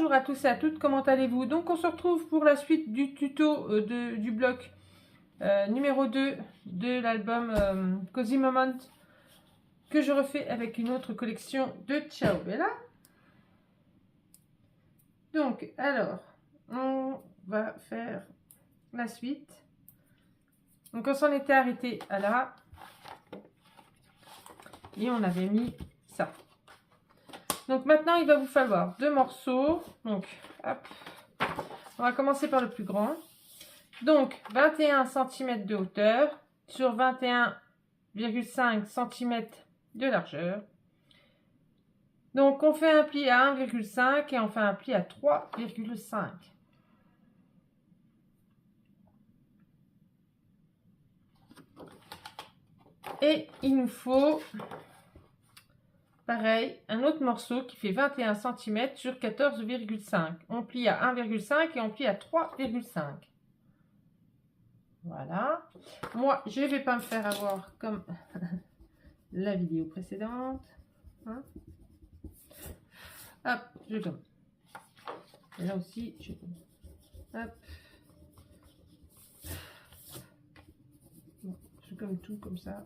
bonjour à tous et à toutes, comment allez-vous? Donc on se retrouve pour la suite du tuto du bloc numéro 2 de l'album Cozy Moment que je refais avec une autre collection de Ciao Bella. Donc alors, on va faire la suite. Donc on s'en était arrêté à là et on avait mis ça. Donc maintenant, il va vous falloir deux morceaux. Donc, hop, on va commencer par le plus grand. Donc, 21 cm de hauteur sur 21,5 cm de largeur. Donc, on fait un pli à 1,5 et on fait un pli à 3,5. Et il nous faut... pareil, un autre morceau qui fait 21 cm sur 14,5. On plie à 1,5 et on plie à 3,5. Voilà. Moi, je ne vais pas me faire avoir comme la vidéo précédente. Hein, hop, je gomme. Et là aussi, je gomme. Hop. Bon, je gomme tout comme ça.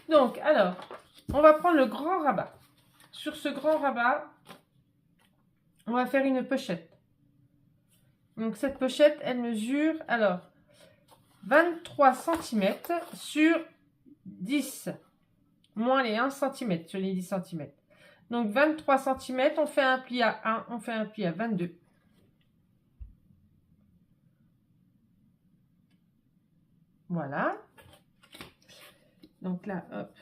Donc, alors, on va prendre le grand rabat. Sur ce grand rabat, on va faire une pochette. Donc, cette pochette, elle mesure, alors, 23 cm sur 10, moins les 1 cm sur les 10 cm. Donc, 23 cm, on fait un pli à 1, on fait un pli à 22. Voilà. Donc là, hop.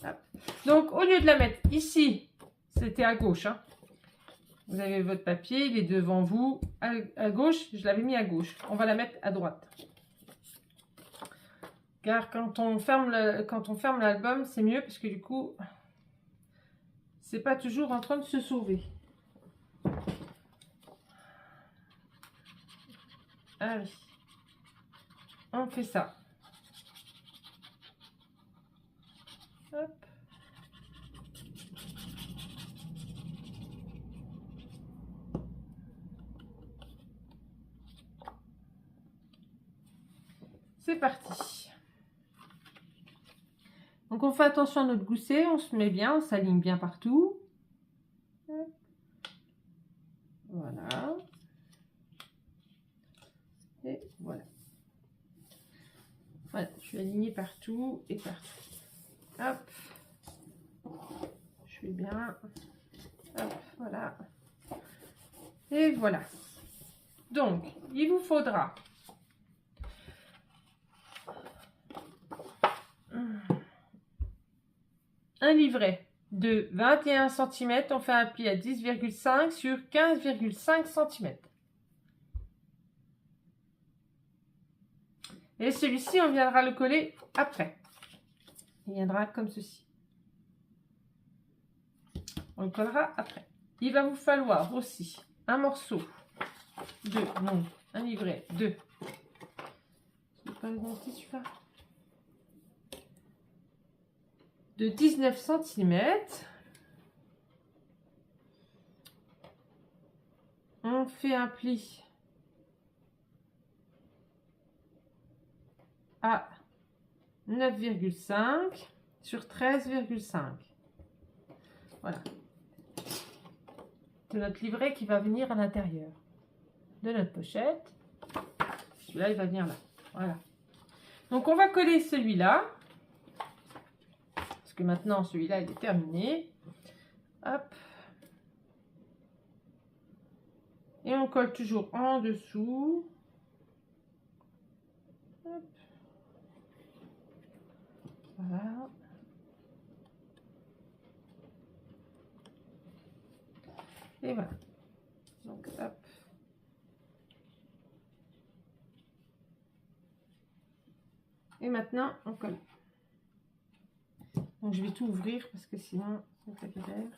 Hop. Donc, au lieu de la mettre ici, c'était à gauche. Hein. Vous avez votre papier, il est devant vous. À gauche, je l'avais mis à gauche. On va la mettre à droite. Car quand on ferme l'album, c'est mieux parce que du coup, c'est pas toujours en train de se sauver. Allez. On fait ça. Hop. C'est parti. Donc on fait attention à notre gousset, on se met bien, on s'aligne bien partout. Voilà. Et voilà. Voilà, je suis alignée partout et partout. Hop. Je fais bien. Hop, voilà. Et voilà. Donc, il vous faudra un livret de 21 cm. On fait un pli à 10,5 sur 15,5 cm. Et celui-ci, on viendra le coller après. Il viendra comme ceci. On le collera après. Il va vous falloir aussi un morceau de, non, un livret de, c'est pas le bon celui-là, de 19 cm. On fait un pli à 9,5 sur 13,5. Voilà. C'est notre livret qui va venir à l'intérieur de notre pochette. Celui-là, il va venir là. Voilà. Donc, on va coller celui-là. Parce que maintenant, celui-là, il est terminé. Hop. Et on colle toujours en dessous. Hop. Voilà. Et voilà. Donc, hop. Et maintenant, on colle. Donc, je vais tout ouvrir parce que sinon, c'est la galère.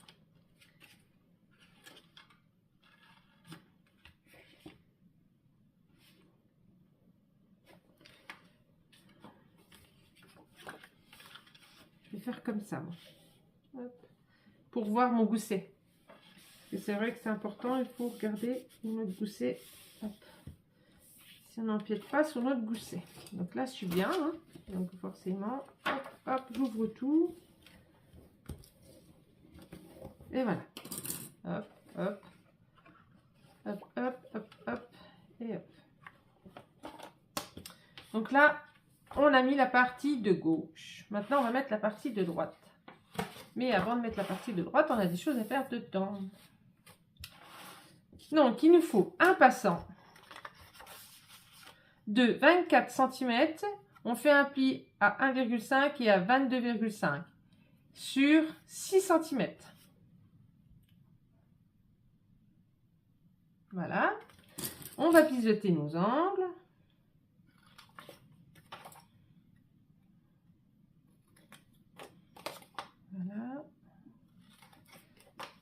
faire comme ça, moi. Hop. Pour voir mon gousset. Et c'est vrai que c'est important, il faut regarder notre gousset. Hop. Si on n'empiète pas sur notre gousset. Donc là, je suis bien. Hein. Donc forcément, hop, hop, j'ouvre tout. Et voilà. Hop, hop. Hop, hop, hop, hop. Et hop. Donc là, on a mis la partie de gauche. Maintenant, on va mettre la partie de droite. Mais avant de mettre la partie de droite, on a des choses à faire dedans. Donc, il nous faut un passant de 24 cm. On fait un pli à 1,5 et à 22,5 sur 6 cm. Voilà. On va pivoter nos angles. Voilà.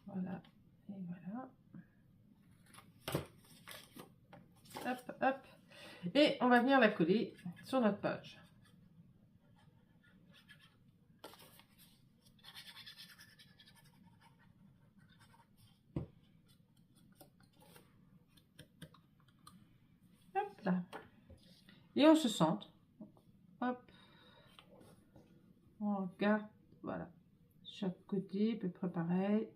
Voilà. Et voilà. Hop, hop. Et on va venir la coller sur notre page. Hop là. Et on se centre. Hop. On regarde. Voilà. Chaque côté, à peu près pareil.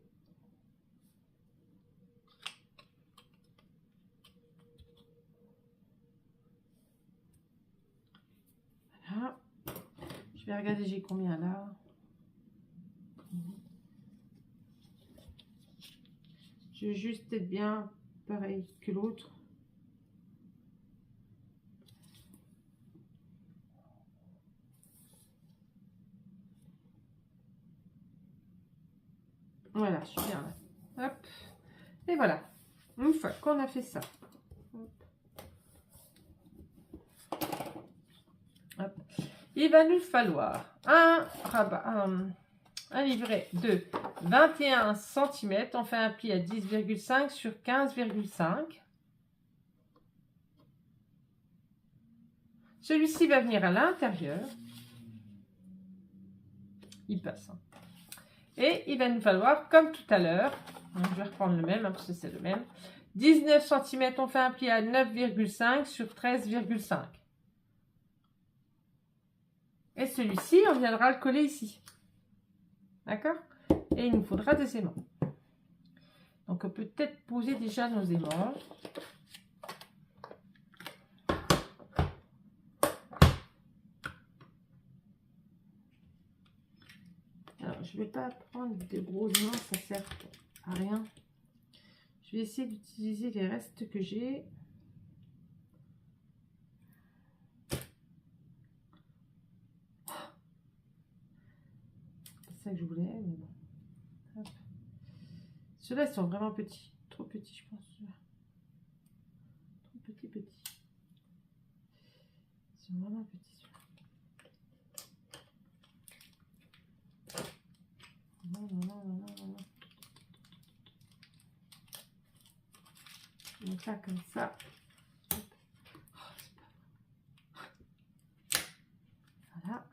Voilà. Je vais regarder, j'ai combien là. Je vais juste être bien pareil que l'autre. Voilà, je suis bien là. Hop. Et voilà. Une fois qu'on a fait ça. Hop. Hop. Il va nous falloir un rabat, un livret de 21 cm. On fait un pli à 10,5 sur 15,5. Celui-ci va venir à l'intérieur. Il passe. Hein. Et il va nous falloir, comme tout à l'heure, je vais reprendre le même, parce que c'est le même, 19 cm, on fait un pli à 9,5 sur 13,5. Et celui-ci, on viendra le coller ici. D'accord? Et il nous faudra des aimants. Donc, on peut peut-être poser déjà nos aimants. Alors, je ne vais pas prendre de gros aimants, ça sert à rien. Je vais essayer d'utiliser les restes que j'ai. C'est ça que je voulais, mais bon. Ceux-là, ils sont vraiment petits. Trop petits, je pense. Trop petits. Ils sont vraiment petits. Non. Donc là, comme ça. Voilà.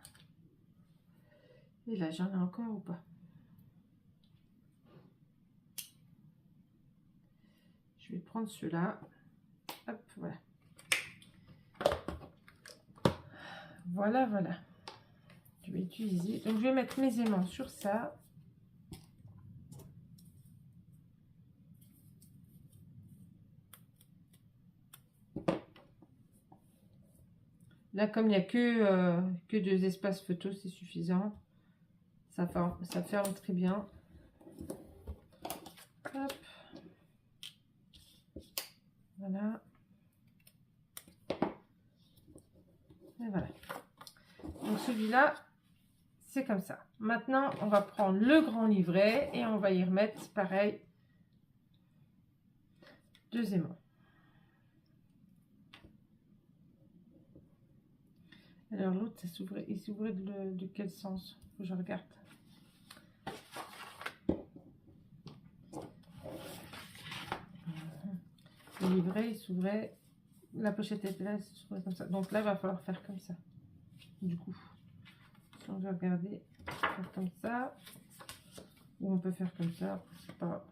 Et là, j'en ai encore ou pas? Je vais prendre ceux-là. Hop, voilà. Voilà. Je vais utiliser. Donc, je vais mettre mes aimants sur ça. Là, comme il n'y a que 2 espaces photos, c'est suffisant. Ça ferme très bien. Hop. Voilà. Et voilà. Donc celui-là, c'est comme ça. Maintenant, on va prendre le grand livret et on va y remettre, pareil, 2 aimants. Alors l'autre, il s'ouvrait de quel sens? Faut que je regarde. Le livret, il s'ouvrait, la pochette était là, il s'ouvrait comme ça. Donc là, il va falloir faire comme ça. Du coup, On va regarder, faire comme ça. Ou on peut faire comme ça. C'est pas...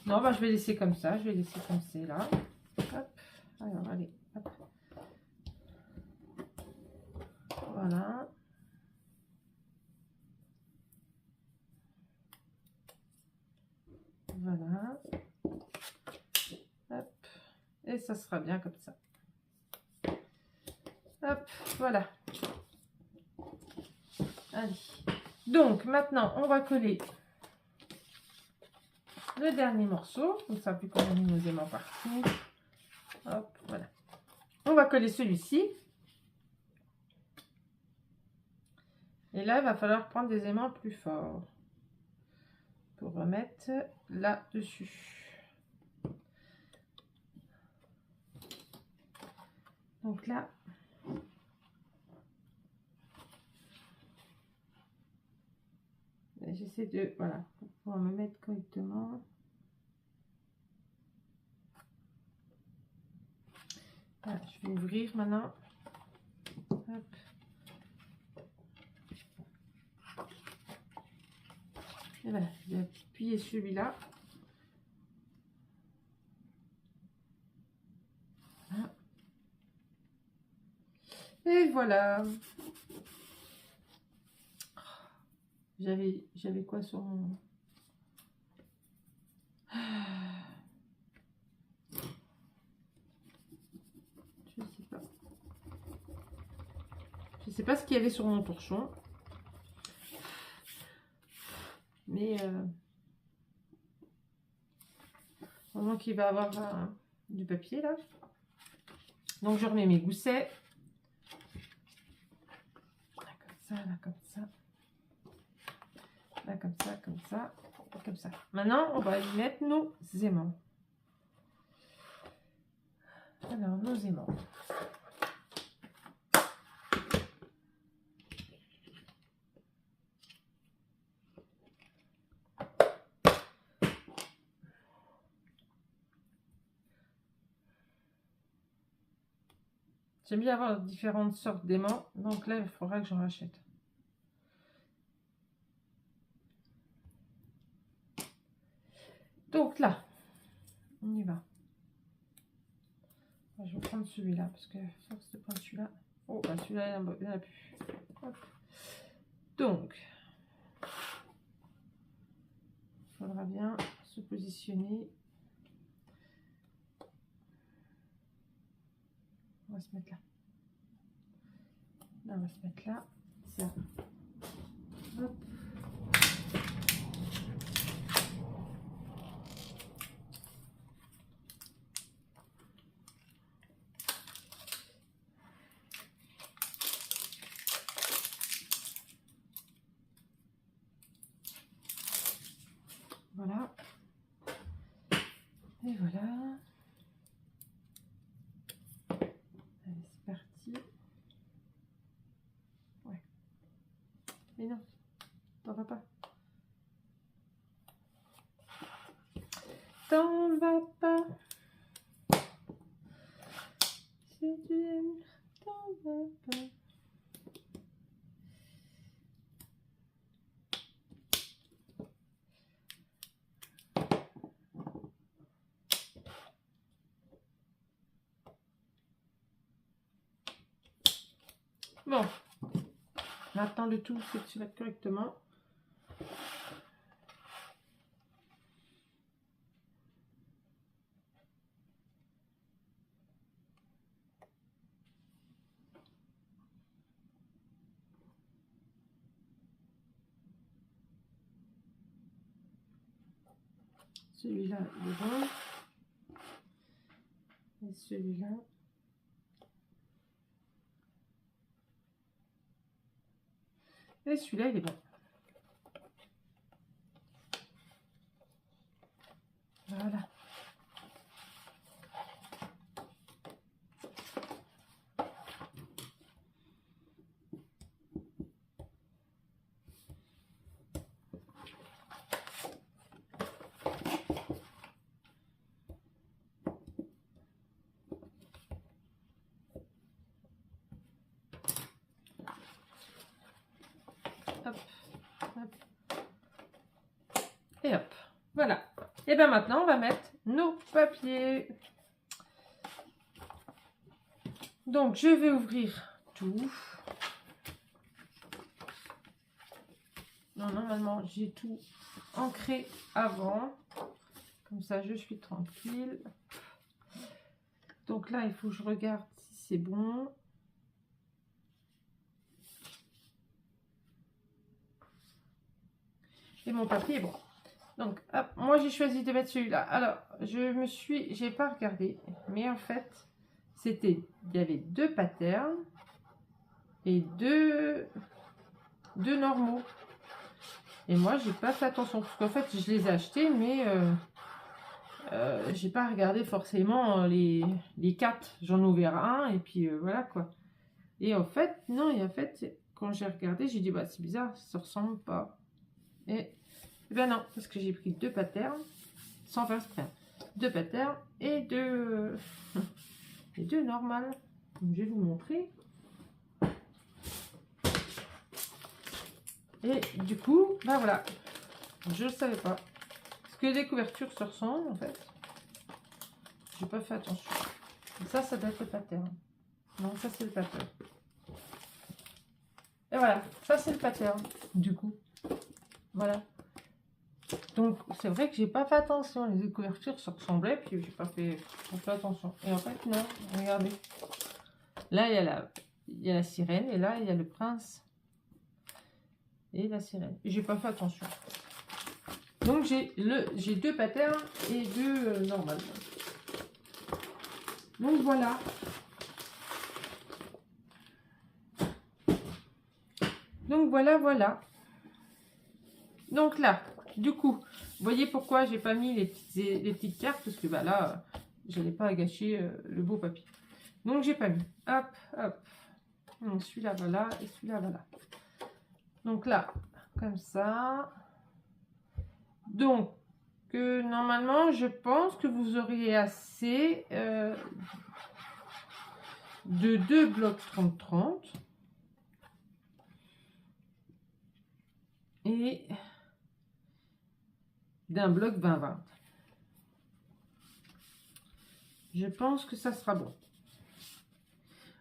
Non, bah, je vais laisser comme ça. Je vais laisser comme c'est là. Hop. Alors, allez. Hop. Voilà. Voilà. Hop. Et ça sera bien comme ça. Hop. Voilà. Allez. Donc, maintenant, on va coller le dernier morceau. Comme ça, plus qu'on a mis nos aimants partout. Hop. Voilà. On va coller celui-ci. Et là, il va falloir prendre des aimants plus forts pour remettre là-dessus. Donc là, j'essaie de, voilà, pour pouvoir me mettre correctement. Voilà, je vais ouvrir maintenant. Hop. Et voilà, je vais appuyer celui-là. Voilà. Et voilà. J'avais quoi sur mon... Je sais pas. Je sais pas ce qu'il y avait sur mon torchon. Mais au moins qu'il va avoir du papier là. Donc je remets mes goussets. Là comme ça, là comme ça. Là comme ça, comme ça, comme ça. Maintenant, on va y mettre nos aimants. Alors, nos aimants. J'aime bien avoir différentes sortes d'aimants. Donc là, il faudra que j'en rachète. Donc là, on y va. Je vais prendre celui-là parce que force de prendre celui-là. Oh, bah celui-là, il n'y en a plus. Hop. Donc, il faudra bien se positionner. On va se mettre là. Là, on va se mettre là. Ça. Hop. Voilà. Et voilà. Allez, c'est parti. Ouais. Mais non, t'en vas pas. T'en vas pas. Si tu aimes, t'en vas pas. Bon, maintenant le tout, c'est que tu vas correctement. Celui-là, il est bon. Et celui-là. Et celui-là, il est bon. Voilà. Et hop, voilà. Et bien maintenant, on va mettre nos papiers. Donc, je vais ouvrir tout. Non, normalement, j'ai tout ancré avant. Comme ça, je suis tranquille. Donc là, il faut que je regarde si c'est bon. Et mon papier est bon. Donc, hop, moi, j'ai choisi de mettre celui-là. Alors, j'ai pas regardé. Mais en fait, il y avait 2 patterns et deux normaux. Et moi, j'ai pas fait attention. Parce qu'en fait, je les ai achetés, mais j'ai pas regardé forcément les 4. J'en ai ouvert un et puis voilà quoi. Et en fait, non, et en fait, quand j'ai regardé, j'ai dit, bah c'est bizarre, ça ressemble pas. Et ben non, parce que j'ai pris 2 patterns, sans faire exprès. 2 patterns et 2 et 2 normales. Donc, je vais vous montrer. Et du coup, bah voilà, je le savais pas. Parce que les couvertures se ressemblent en fait. J'ai pas fait attention. Et ça doit être le pattern. Non, ça c'est le pattern. Et voilà, ça c'est le pattern, du coup. Voilà. Donc c'est vrai que j'ai pas fait attention. Les couvertures se ressemblaient, puis j'ai pas fait attention. Et en fait, non, regardez. Là, il y a la sirène, et là, il y a le prince et la sirène. J'ai pas fait attention. Donc j'ai 2 patterns et 2 normales. Donc voilà. Donc voilà. Donc là, du coup, vous voyez pourquoi j'ai pas mis les petites cartes, parce que bah là, j'allais pas gâcher le beau papier. Donc j'ai pas mis. Hop, hop. Donc celui-là voilà et celui-là voilà. Donc là, comme ça. Donc normalement, je pense que vous auriez assez de 2 blocs 30-30 et d'un bloc 20-20. Je pense que ça sera bon.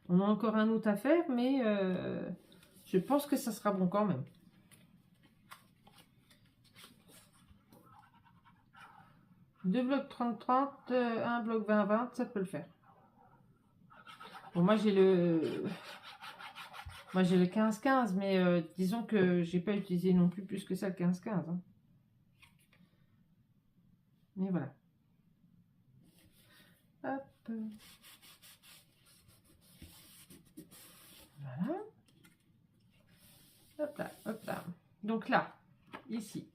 On a encore un autre à faire, mais je pense que ça sera bon quand même. Deux blocs 30-30, un bloc 20-20, ça peut le faire. Bon, moi j'ai le 15-15, mais disons que j'ai pas utilisé non plus que ça le 15-15. Hein. Mais voilà. Hop. Voilà. Hop là, hop là. Donc là, ici,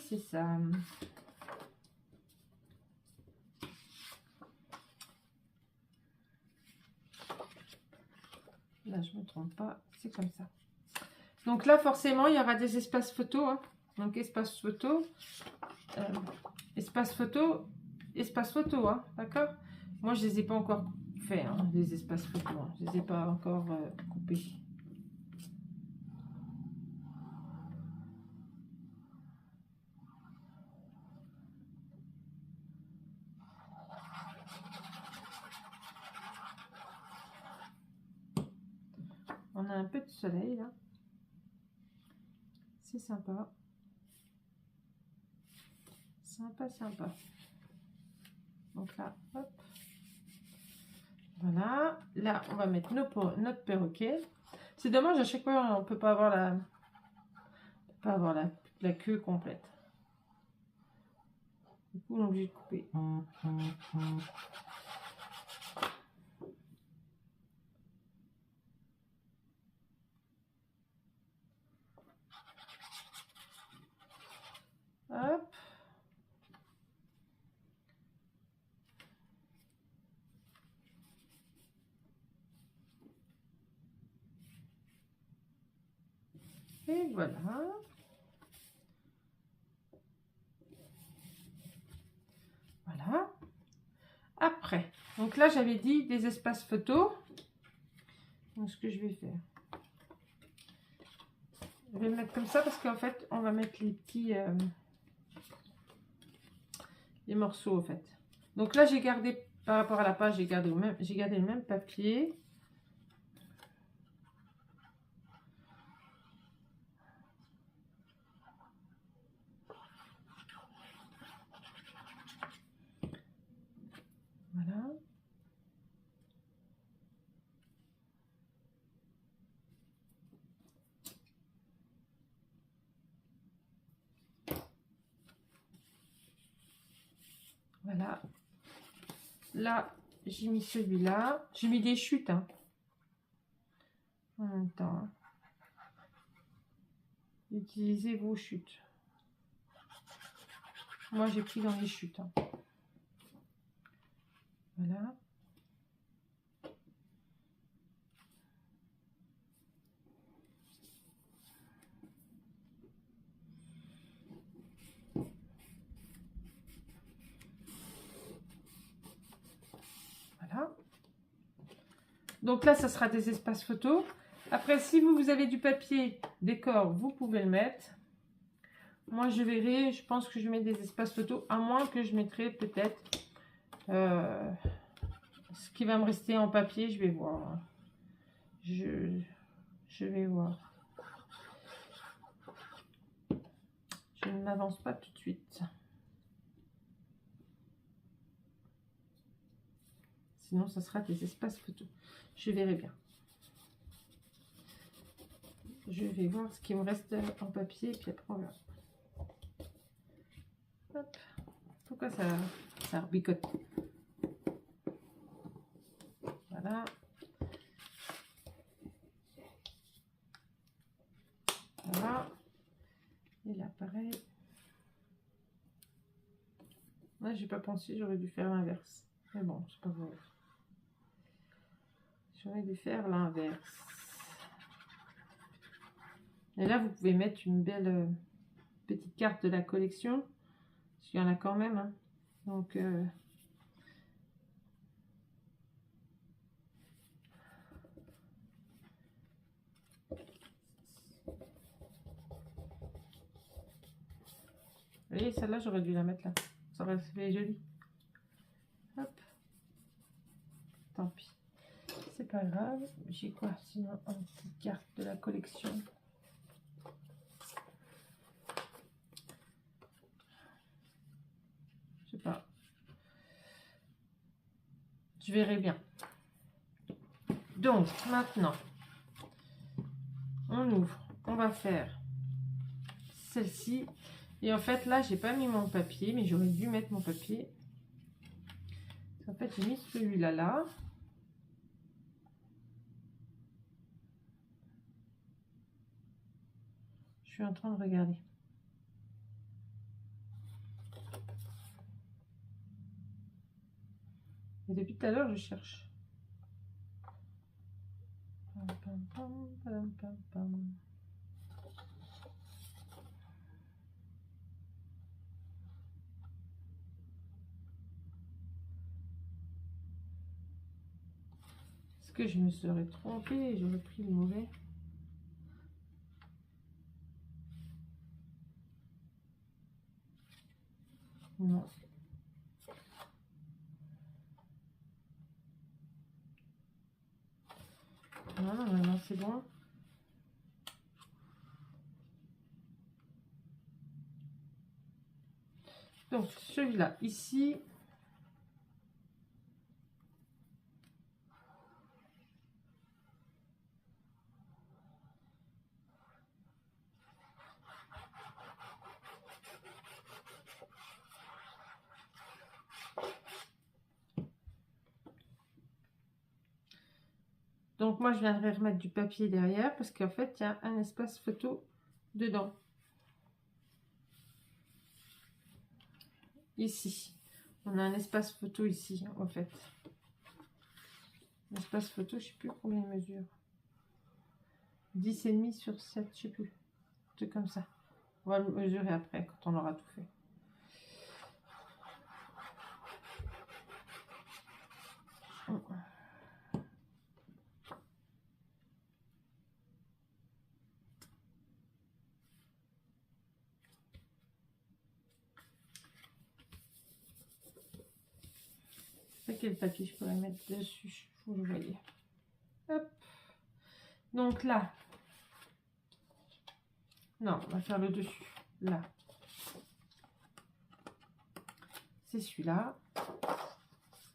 c'est ça. Là, je me trompe pas, c'est comme ça. Donc là, forcément, il y aura des espaces photos. Hein. Donc, espace photo, espace photo, hein, d'accord? Moi, je les ai pas encore fait, hein, les espaces photos. Hein. Je les ai pas encore coupés. On a un peu de soleil là. C'est sympa. Sympa. Donc là, hop. Voilà. Là, on va mettre notre perroquet. C'est dommage, à chaque fois, on peut pas avoir la queue complète. Du coup, on est obligé de couper. Hop. Et voilà. Voilà. Après, donc là, j'avais dit des espaces photos. Donc, ce que je vais faire, Je vais le mettre comme ça parce qu'en fait, on va mettre les petits les morceaux, en fait. Donc là, j'ai gardé, par rapport à la page, j'ai gardé le même papier. Voilà. Voilà. Là, j'ai mis celui-là. J'ai mis des chutes, hein, en même temps. Hein. Utilisez vos chutes. Moi, j'ai pris dans les chutes. Hein. Voilà. Voilà. Donc là, ça sera des espaces photos. Après, si vous avez du papier décor, vous pouvez le mettre. Moi, je verrai. Je pense que je mets des espaces photos, à moins que je mettrai peut-être ce qui va me rester en papier. Je vais voir. Je vais voir. Je ne m'avance pas tout de suite. Sinon, ça sera des espaces photos. Je verrai bien. Je vais voir ce qui me reste en papier, puis après on verra. Hop. Pourquoi ça rebicote? Voilà. Voilà. Et là, pareil. Là, j'ai pas pensé, j'aurais dû faire l'inverse. Mais bon, c'est pas grave. J'aurais dû faire l'inverse. Et là, vous pouvez mettre une belle petite carte de la collection. Parce qu'il y en a quand même. Hein. Donc, vous voyez, celle-là, j'aurais dû la mettre là. Ça aurait fait joli. Hop. Tant pis. C'est pas grave. J'ai quoi sinon une petite carte de la collection. Je sais pas. Je verrai bien. Donc, maintenant, on ouvre. On va faire celle-ci. Et en fait, là, j'ai pas mis mon papier, mais j'aurais dû mettre mon papier. En fait, j'ai mis celui-là là. Je suis en train de regarder. Et depuis tout à l'heure, je cherche. Est-ce que je me serais trompée et j'aurais pris le mauvais? Non. Non, non, c'est bon. Donc, celui-là, ici. Donc, moi, je viendrai remettre du papier derrière parce qu'en fait, il y a un espace photo dedans. Ici. On a un espace photo ici, en fait. L'espace photo, je sais plus combien il mesure. 10,5 sur 7, je sais plus. C'est comme ça. On va le mesurer après, quand on aura tout fait. Quel papier je pourrais mettre dessus, vous le voyez. Hop. Donc là, non, on va faire le dessus. Là, c'est celui-là.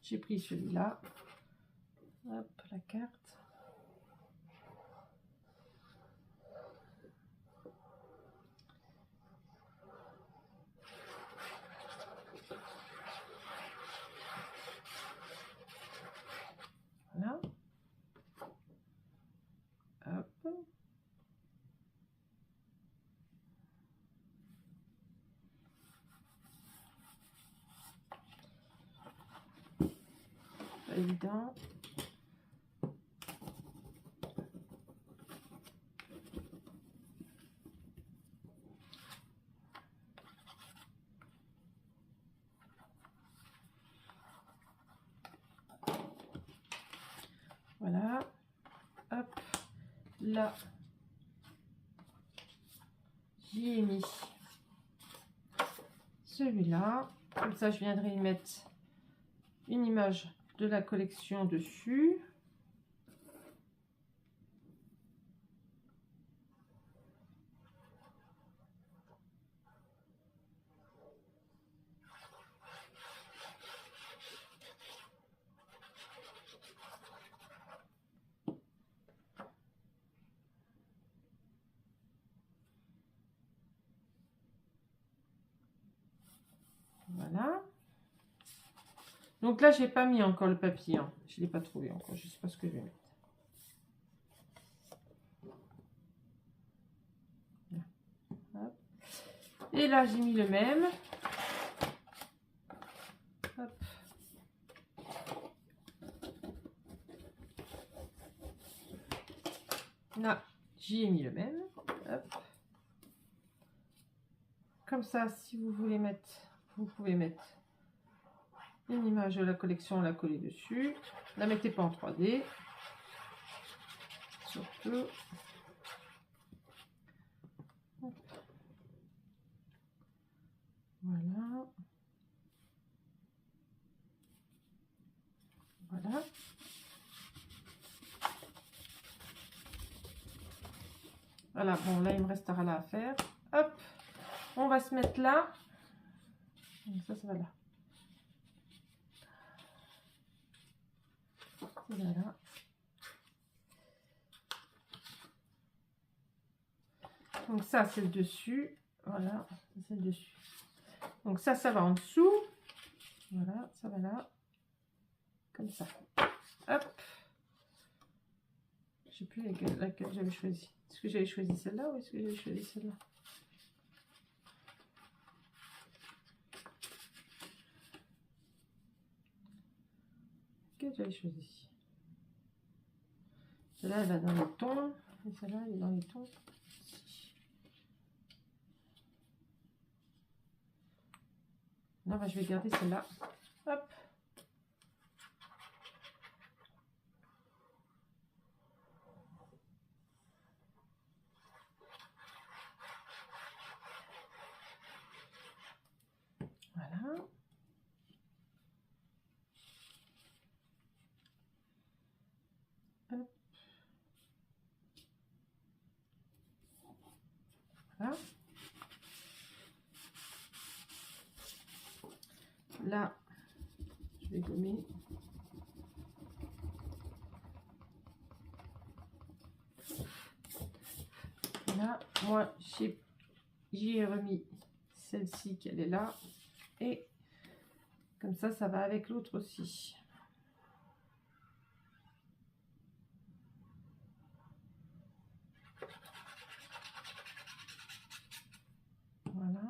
J'ai pris celui-là. Hop, la carte. Voilà. Hop. Pas évident. Voilà. Hop. Là, j'y ai mis celui-là. Comme ça, je viendrai y mettre une image de la collection dessus. Voilà. Donc là, j'ai pas mis encore le papier. Hein. Je l'ai pas trouvé encore. Je sais pas ce que je vais mettre. Hop. Et là, j'ai mis le même. Hop. Là, j'y ai mis le même. Hop. Comme ça, si vous voulez mettre, vous pouvez mettre une image de la collection, la coller dessus. La mettez pas en 3D. Surtout. Hop. Voilà. Voilà. Voilà, bon, là, il me restera là à faire. Hop, on va se mettre là. Ça va là. Voilà. Donc ça, c'est le dessus. Voilà, c'est le dessus. Donc ça va en dessous. Voilà, ça va là. Comme ça. Hop. Je sais plus laquelle j'avais choisi. Est-ce que j'avais choisi celle-là ou est-ce que j'avais choisi celle-là? Que j'avais choisi. Celle-là, elle va dans les tons. Et celle-là, elle est dans les tons. Non, bah, je vais garder celle-là. Hop. Voilà. Hop. Voilà. Là, je vais gommer. Là, moi, j'y ai remis celle-ci qu'elle est là. Et comme ça va avec l'autre aussi. Voilà.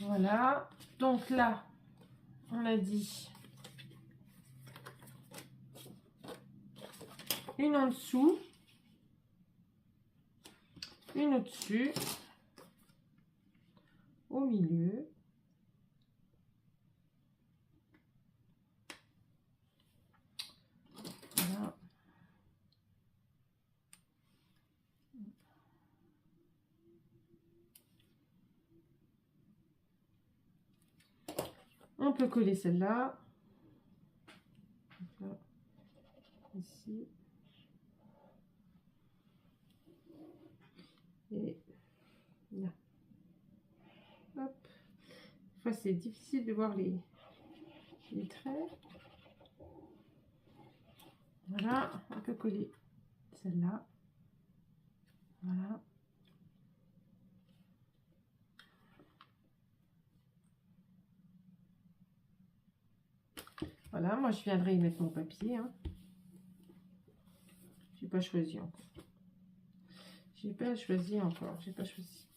Voilà. Donc là, on a dit une en dessous. une au-dessus, au milieu. Voilà. On peut coller celle-là. Ici. Et là. Hop. Enfin, c'est difficile de voir les traits. Voilà, on peut coller celle-là. Voilà. Voilà, moi je viendrai y mettre mon papier. Hein. J'ai pas choisi encore. J'ai pas choisi encore. J'ai pas choisi.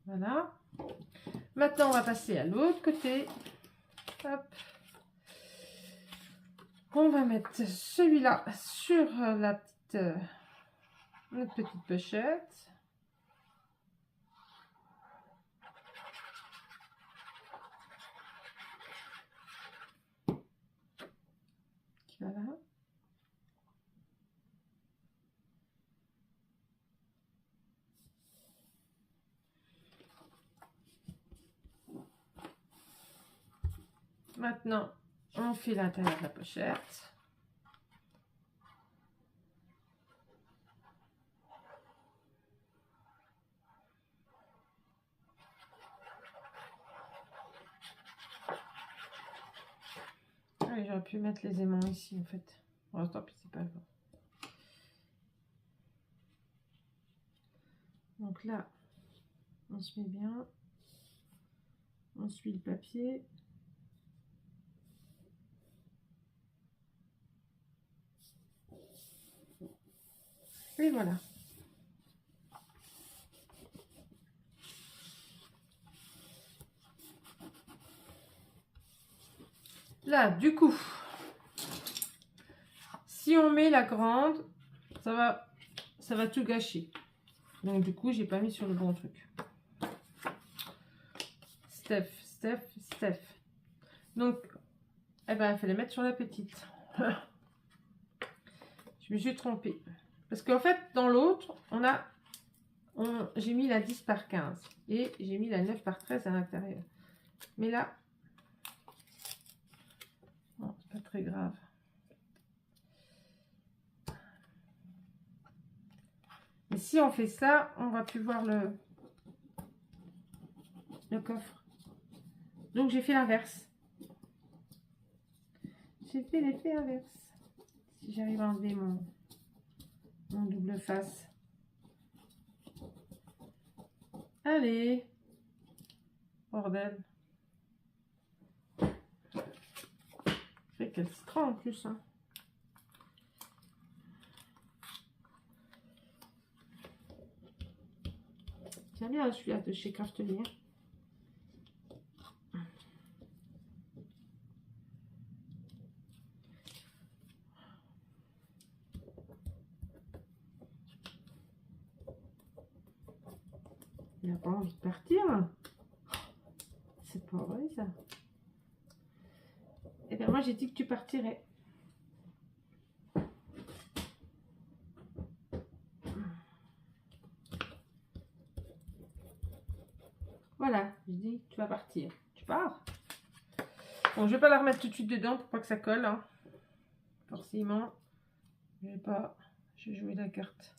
Voilà. Maintenant, on va passer à l'autre côté. Hop. On va mettre celui-là sur la petite, notre petite pochette. Voilà. Maintenant, on fait l'intérieur de la pochette. Allez, j'aurais pu mettre les aimants ici, en fait. Bon, tant pis, c'est pas grave. Donc là, on se met bien. On suit le papier. Et voilà. Là, du coup, si on met la grande, ça va tout gâcher. Donc, du coup, j'ai pas mis sur le bon truc. Steph. Donc, eh ben, il fallait mettre sur la petite. Je me suis trompée. Parce qu'en fait, dans l'autre, j'ai mis la 10 par 15. Et j'ai mis la 9 par 13 à l'intérieur. Mais là, non, c'est pas très grave. Mais si on fait ça, on va plus voir le coffre. Donc, j'ai fait l'inverse. J'ai fait l'effet inverse. Si j'arrive à enlever mon double face. Allez. Bordel. C'est qu'elle se trompe en plus. Hein. Tiens bien celui-là de chez Craftelier. Il n'a pas envie de partir. C'est pas vrai ça. Eh bien moi j'ai dit que tu partirais. Voilà, je dis tu vas partir. Tu pars. Bon, je vais pas la remettre tout de suite dedans pour pas que ça colle. Hein. Forcément. Je vais jouer la carte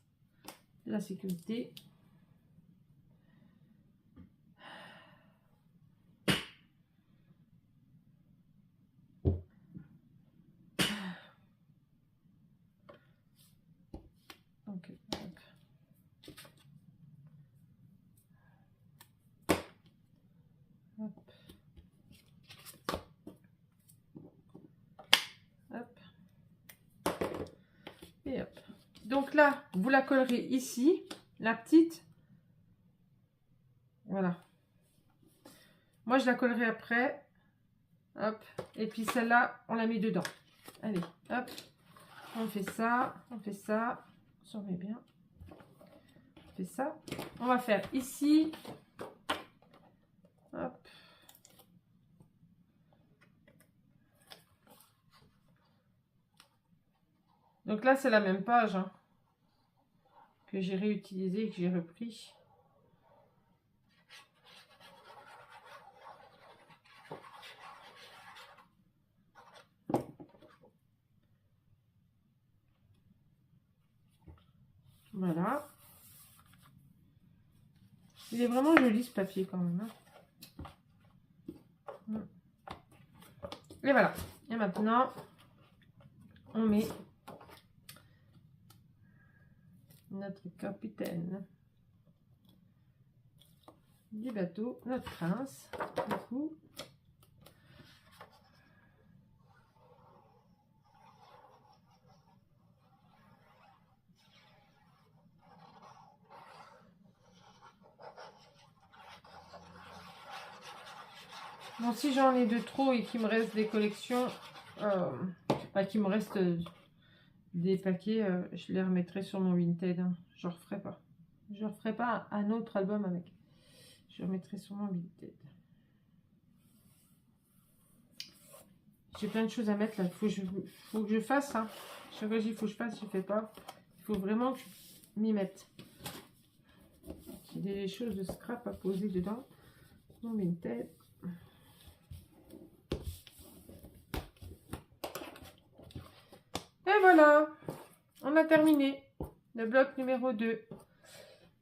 de la sécurité. Donc, hop. Hop. Hop. Et hop. Donc là, vous la collerez ici, la petite. Voilà. Moi, je la collerai après. Hop. Et puis celle-là, on la met dedans. Allez, hop. On fait ça, s'en met bien. On fait ça. On va faire ici. Hop. Donc là, c'est la même page hein, que j'ai réutilisée et que j'ai repris. Voilà. Il est vraiment joli ce papier quand même. Hein. Et voilà. Et maintenant, on met notre capitaine du bateau, notre prince. Du coup, bon, si j'en ai de trop et qu'il me reste des collections, qu'il me reste des paquets, je les remettrai sur mon Vinted. Hein. Je ne referai pas. Je ne referai pas un autre album avec. Je remettrai sur mon Vinted. J'ai plein de choses à mettre là. Faut que je fasse. Hein. Chaque fois, il faut que je fasse, je ne fais pas. Il faut vraiment que je m'y mette. J'ai des choses de scrap à poser dedans. Mon Vinted. Et voilà, on a terminé le bloc numéro 2.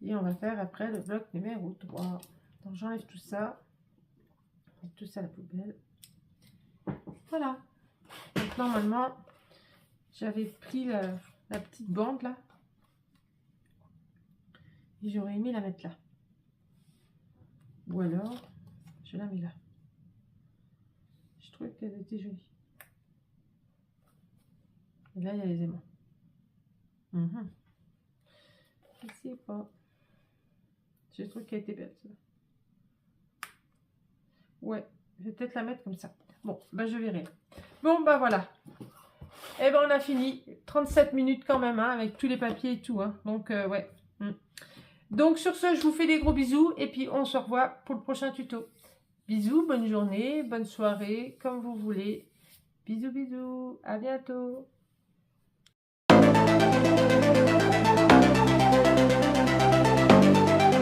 Et on va faire après le bloc numéro 3. Donc j'enlève tout ça. Tout ça à la poubelle. Voilà. Donc normalement, j'avais pris la petite bande là. Et j'aurais aimé la mettre là. Ou alors, je la mets là. Je trouvais qu'elle était jolie. Et là, il y a les aimants. Je sais pas. Je trouve qu'elle était belle, celle-là. Ouais, je vais peut-être la mettre comme ça. Bon, bah je verrai. Bon, bah voilà. Et ben on a fini. 37 minutes quand même, hein, avec tous les papiers et tout. Hein. Donc, ouais. Donc, sur ce, je vous fais des gros bisous. Et puis, on se revoit pour le prochain tuto. Bisous, bonne journée, bonne soirée, comme vous voulez. Bisous, bisous. À bientôt.